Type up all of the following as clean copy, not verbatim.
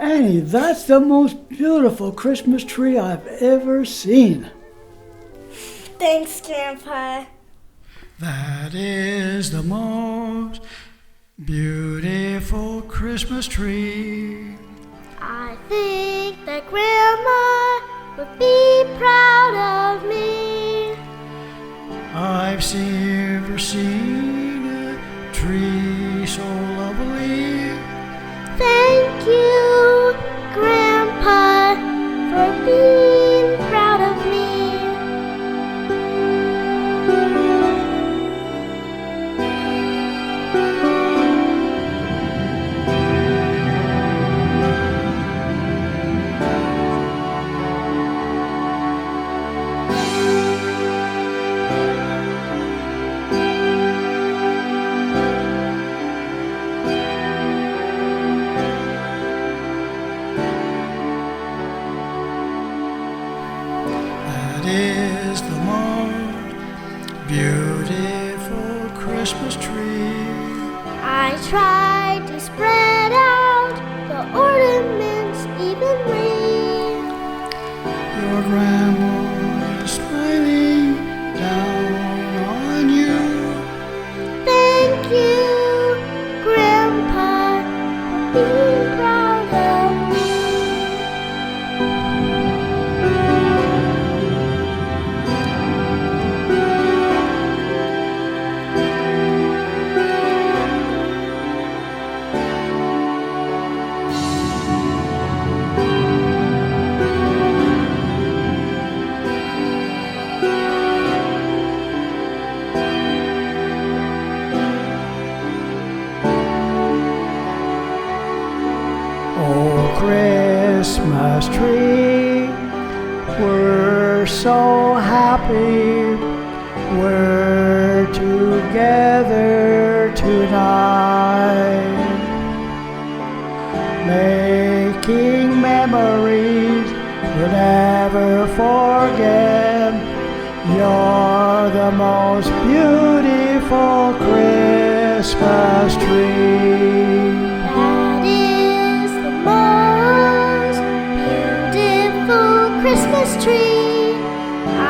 Annie, that's the most beautiful Christmas tree I've ever seen. Thanks, Grandpa. That is the most beautiful Christmas tree. I think that Grandma would be proud of me. I've never seen a tree so lovely. Thank you, Grandpa, for being proud of me. Is the most beautiful Christmas tree. I tried to spread out the ornaments evenly. Your grandma is smiling down on you. Thank you, Grandpa, for being proud of me. Oh, Christmas tree, we're so happy. We're together tonight, making memories we'll never forget. You're the most beautiful Christmas tree. That is the most beautiful Christmas tree. I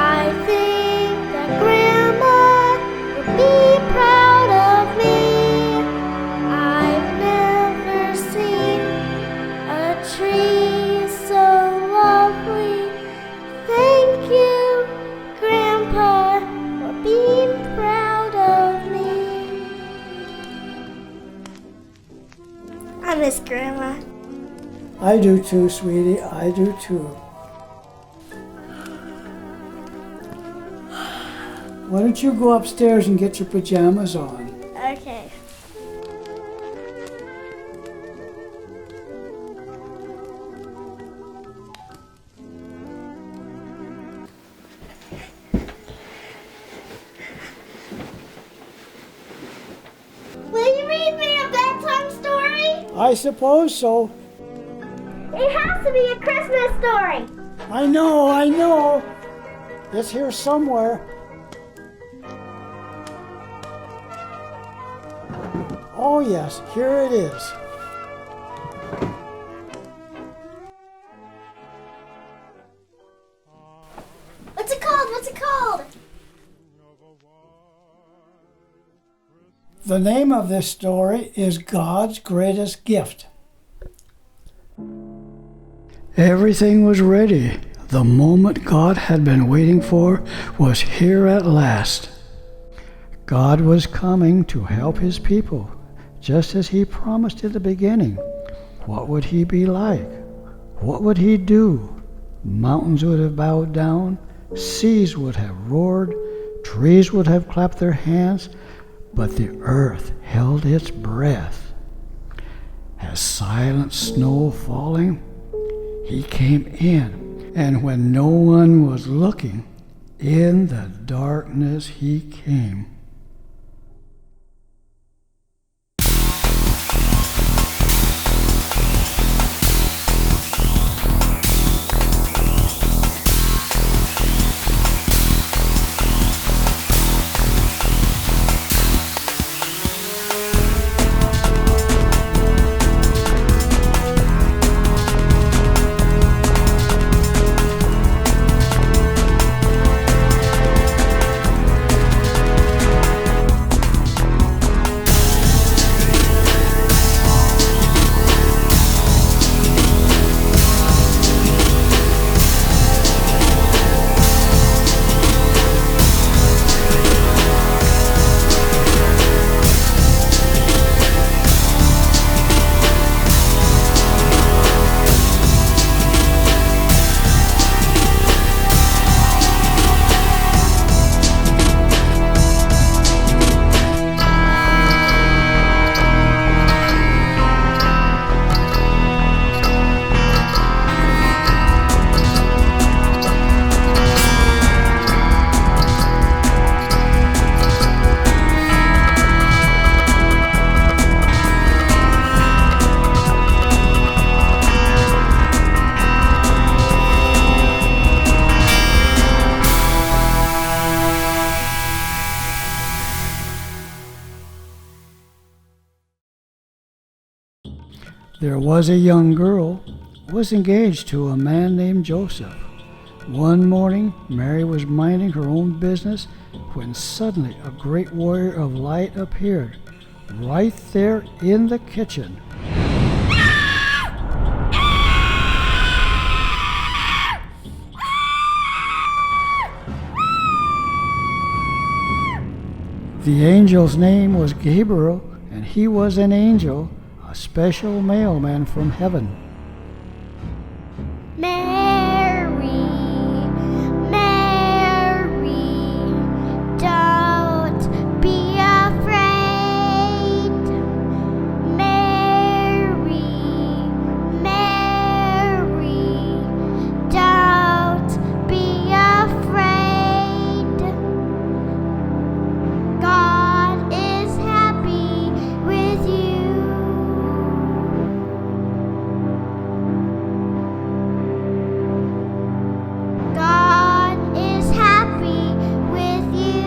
think that Grandma would be proud of me. I've never seen a tree so lovely. Thank you, Grandpa, for being proud of me. I miss Grandma. I do too, sweetie. I do too. Why don't you go upstairs and get your pajamas on? Okay. Will you read me a bedtime story? I suppose so. It has to be a Christmas story. I know. It's here somewhere. Oh yes, here it is. What's it called? The name of this story is God's Greatest Gift. Everything was ready. The moment God had been waiting for was here at last. God was coming to help his people, just as he promised at the beginning. What would he be like? What would he do? Mountains would have bowed down, seas would have roared, trees would have clapped their hands, but the earth held its breath. As silent snow falling, he came in, and when no one was looking, in the darkness he came. There was a young girl who was engaged to a man named Joseph. One morning, Mary was minding her own business when suddenly a great warrior of light appeared right there in the kitchen. The angel's name was Gabriel, and he was an angel, a special mailman from heaven. Mary, Mary, don't be afraid. Mary, Mary, don't be afraid. God is happy with you. God is happy with you.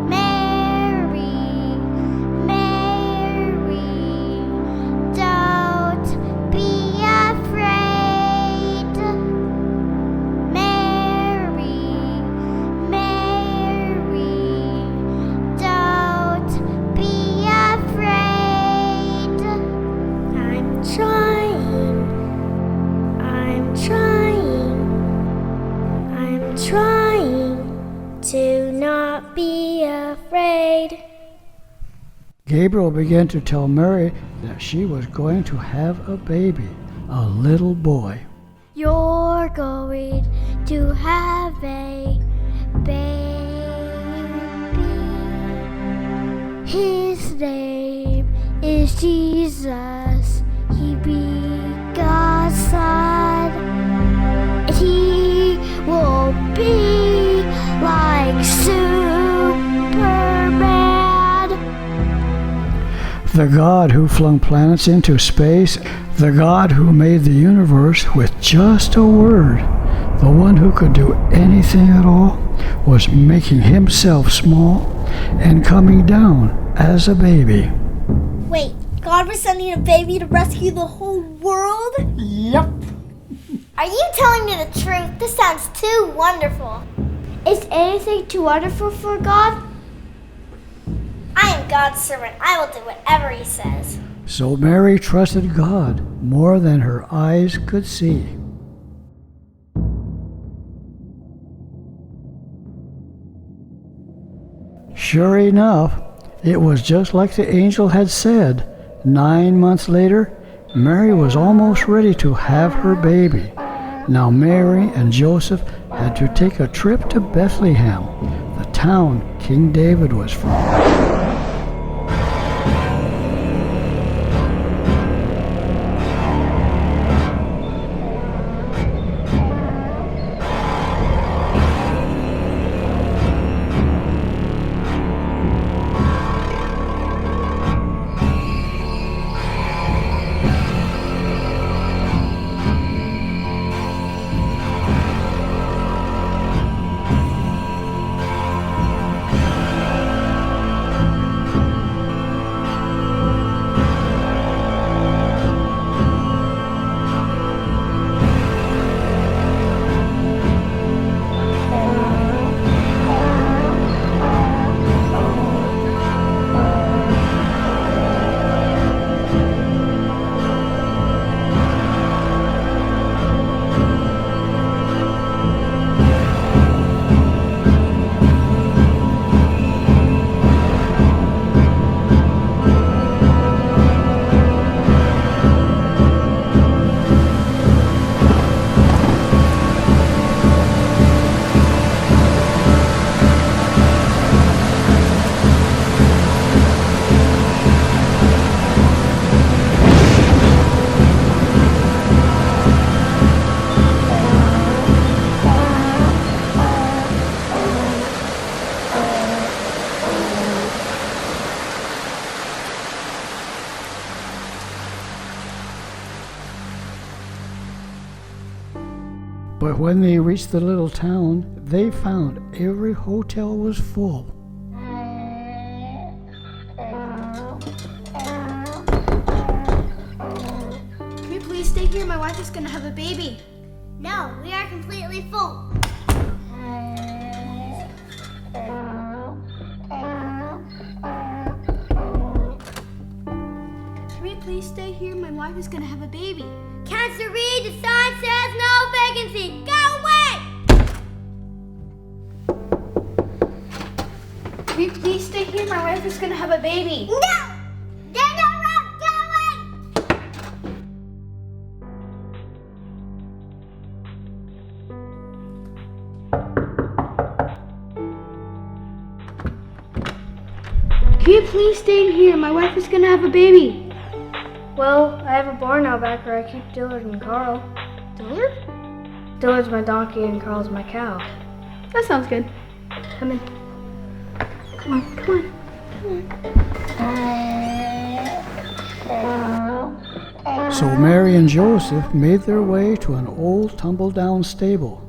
Mary, Mary, don't be afraid. Mary, Mary, don't be afraid. I'm trying to not be afraid. Gabriel began to tell Mary that she was going to have a baby, a little boy. You're going to have a baby. His name is Jesus. He be God's son. And he will be like Superman. The God who flung planets into space, the God who made the universe with just a word, the one who could do anything at all, was making himself small and coming down as a baby. Wait, God was sending a baby to rescue the whole world? Yep. Are you telling me the truth? This sounds too wonderful. Is anything too wonderful for God? I am God's servant. I will do whatever he says. So Mary trusted God more than her eyes could see. Sure enough, it was just like the angel had said. 9 months later, Mary was almost ready to have her baby. Now Mary and Joseph had to take a trip to Bethlehem, the town King David was from. But when they reached the little town, they found every hotel was full. Can we please stay here? My wife is gonna have a baby. No, we are completely full. Can we please stay here? My wife is gonna have a baby. Counselor Reed, the sign says no vacancy. Go away! Can we please stay here? My wife is gonna have a baby. No! There's no room. Go away! Can you please stay in here? My wife is gonna have a baby. Well, I have a barn out back where I keep Dillard and Carl. Dillard? Dillard's my donkey and Carl's my cow. That sounds good. Come in. Come on, come on. So Mary and Joseph made their way to an old tumble-down stable.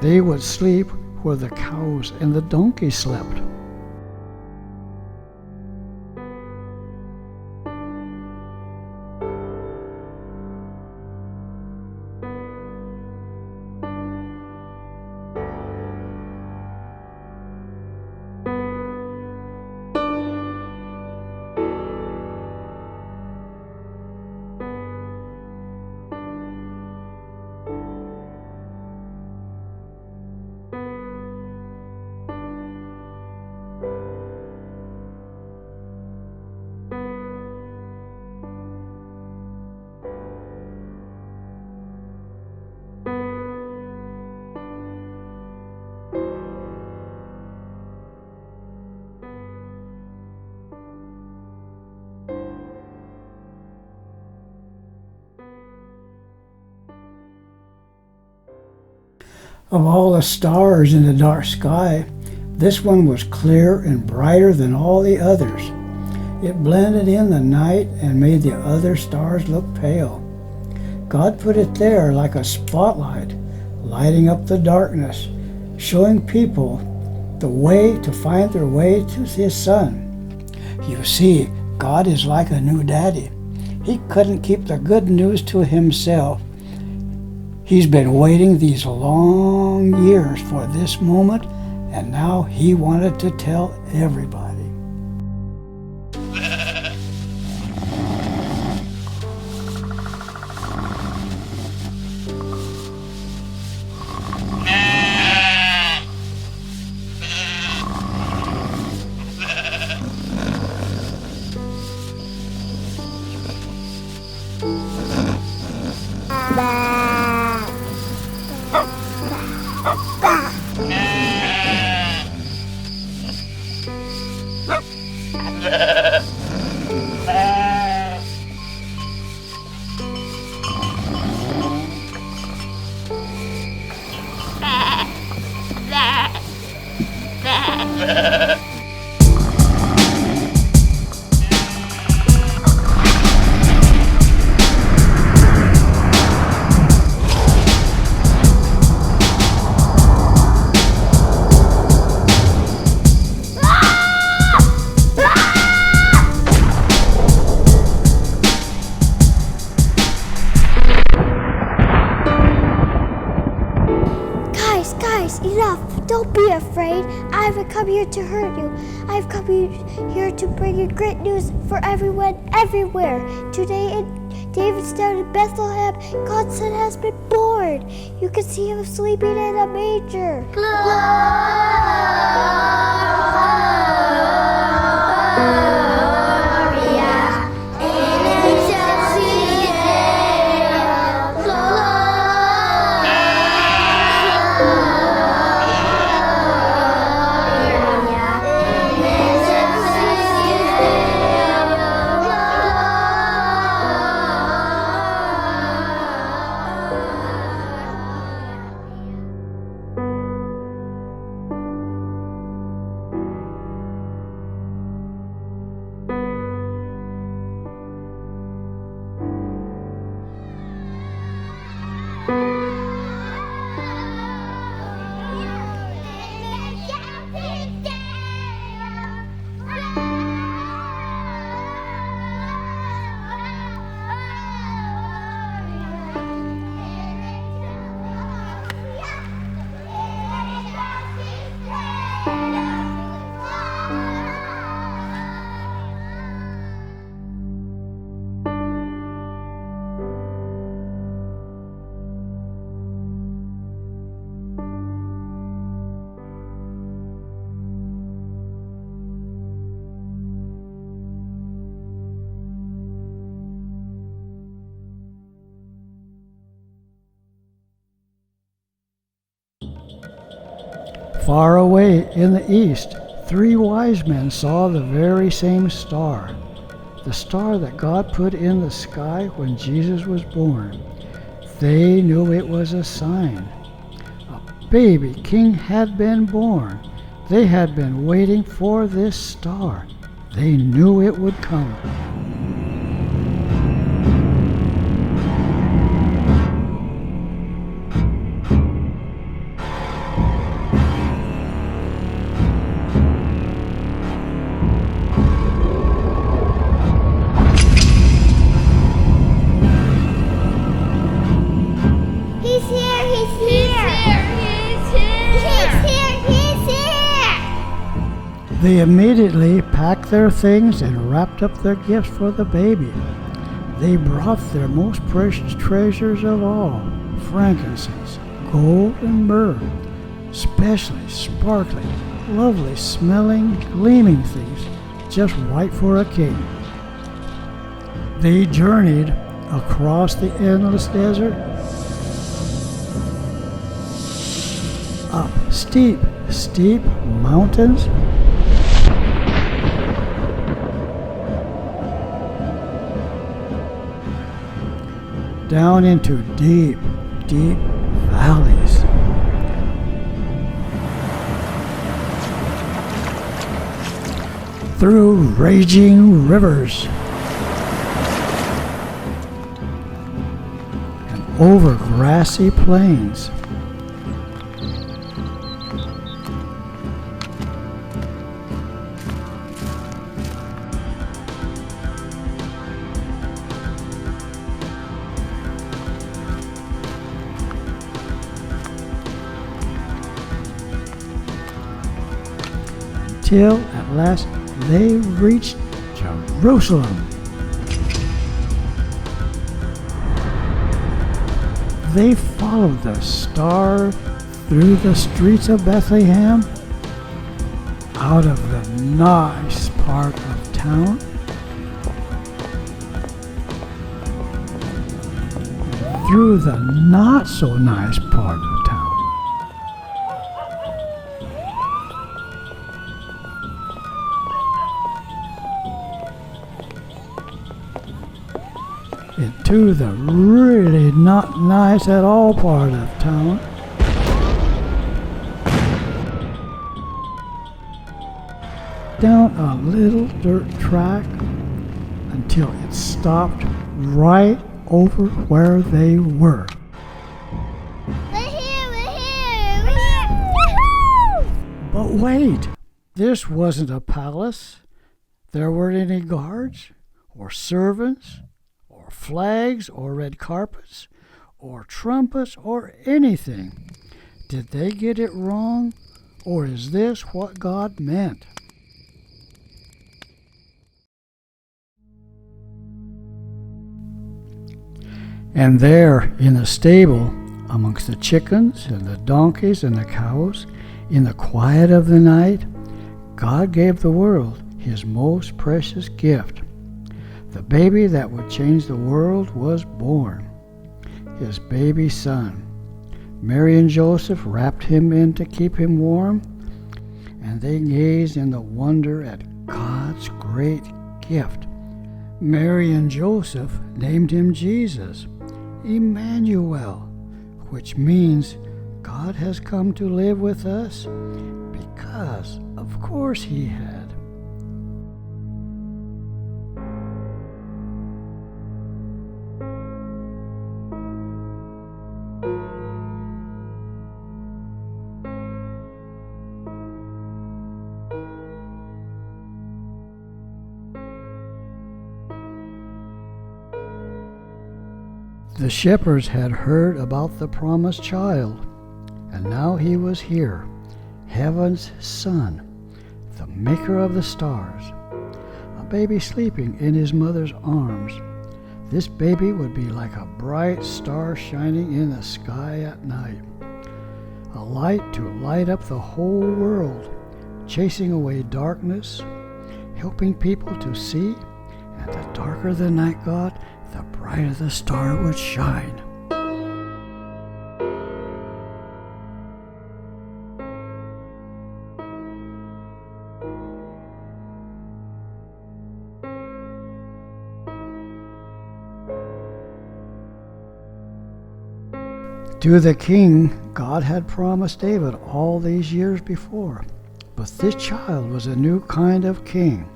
They would sleep where the cows and the donkey slept. Of all the stars in the dark sky, this one was clear and brighter than all the others. It blended in the night and made the other stars look pale. God put it there like a spotlight, lighting up the darkness, showing people the way to find their way to His Son. You see, God is like a new daddy. He couldn't keep the good news to himself. He's been waiting these long years for this moment, and now he wanted to tell everybody. Guys, enough. Don't be afraid. I haven't come here to hurt you. I've come here to bring you great news for everyone, everywhere. Today in David's town in Bethlehem, God's son has been born. You can see him sleeping in a manger. Far away in the east, 3 wise men saw the very same star, the star that God put in the sky when Jesus was born. They knew it was a sign. A baby king had been born. They had been waiting for this star. They knew it would come. They immediately packed their things and wrapped up their gifts for the baby. They brought their most precious treasures of all, frankincense, gold, and myrrh, especially sparkling, lovely smelling, gleaming things, just right for a king. They journeyed across the endless desert, up steep mountains, down into deep valleys. Through raging rivers and over grassy plains. Till at last they reached Jerusalem. They followed the star through the streets of Bethlehem, out of the nice part of town, through the not so nice part of town. Into the really not nice at all part of town. down a little dirt track until it stopped right over where they were. We're here! We're here! We're here! Woohoo! But wait, this wasn't a palace. There weren't any guards or servants or flags or red carpets or trumpets or anything. Did they get it wrong, or is this what God meant? And there in the stable, amongst the chickens and the donkeys and the cows, in the quiet of the night, God gave the world his most precious gift. The baby that would change the world was born, his baby son. Mary and Joseph wrapped him in to keep him warm, and they gazed in the wonder at God's great gift. Mary and Joseph named him Jesus, Emmanuel, which means God has come to live with us, because of course he had. The shepherds had heard about the promised child, and now he was here, heaven's son, the maker of the stars, a baby sleeping in his mother's arms. This baby would be like a bright star shining in the sky at night, a light to light up the whole world, chasing away darkness, helping people to see, and the darker the night got, the brighter the star would shine. To the king, God had promised David all these years before, but this child was a new kind of king.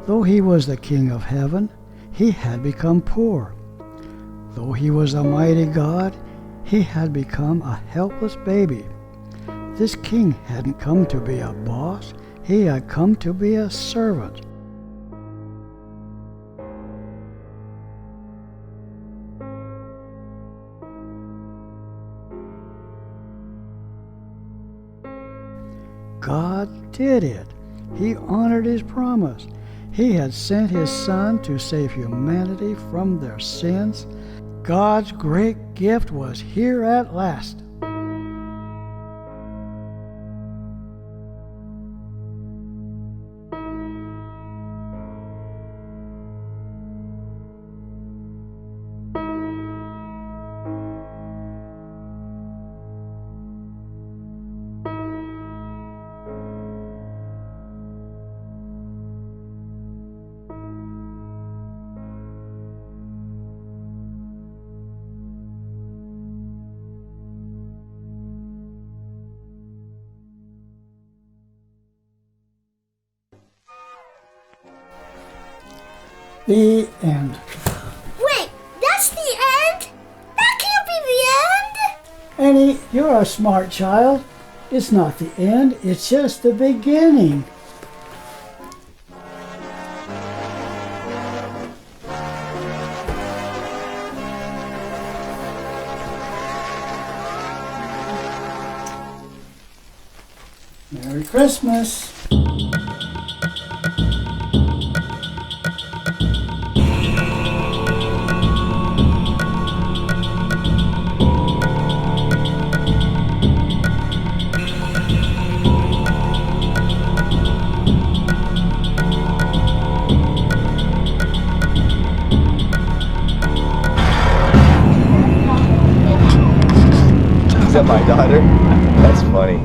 Though he was the king of heaven, he had become poor. Though he was a mighty God, he had become a helpless baby. This king hadn't come to be a boss, he had come to be a servant. God did it. He honored his promise. He had sent his Son to save humanity from their sins. God's great gift was here at last. The end. Wait, that's the end? That can't be the end! Annie, you're a smart child. It's not the end, it's just the beginning. Merry Christmas. Is that my daughter? That's funny.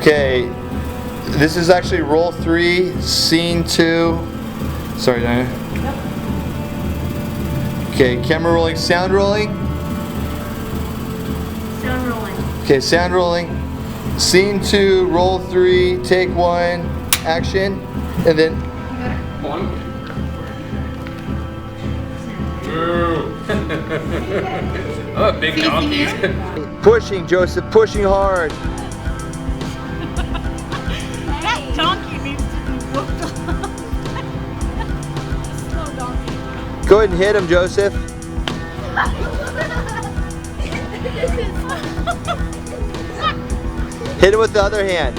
Okay, this is actually roll 3, scene 2. Sorry, Diana. Okay, camera rolling, sound rolling. Sound rolling. Okay, sound rolling. Scene 2, roll 3, take 1, action, and then. Oh, big donkey. Pushing, Joseph, pushing hard. That donkey needs to be whooped off. Slow donkey. Go ahead and hit him, Joseph. Hit him with the other hand.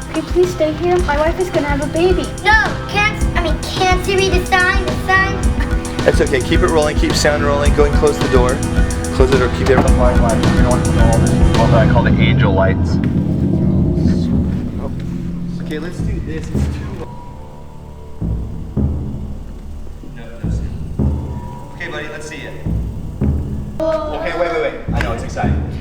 Can you please stay here? My wife is gonna have a baby. No, can't you read the sign? The sign? That's okay. Keep it rolling. Keep sound rolling. Go and close the door. Close the door. Keep it on line lights. You don't want to know all that I call the angel lights. Okay, let's do this. It's too. No. Okay, buddy. Let's see it. Okay, wait. I know it's exciting.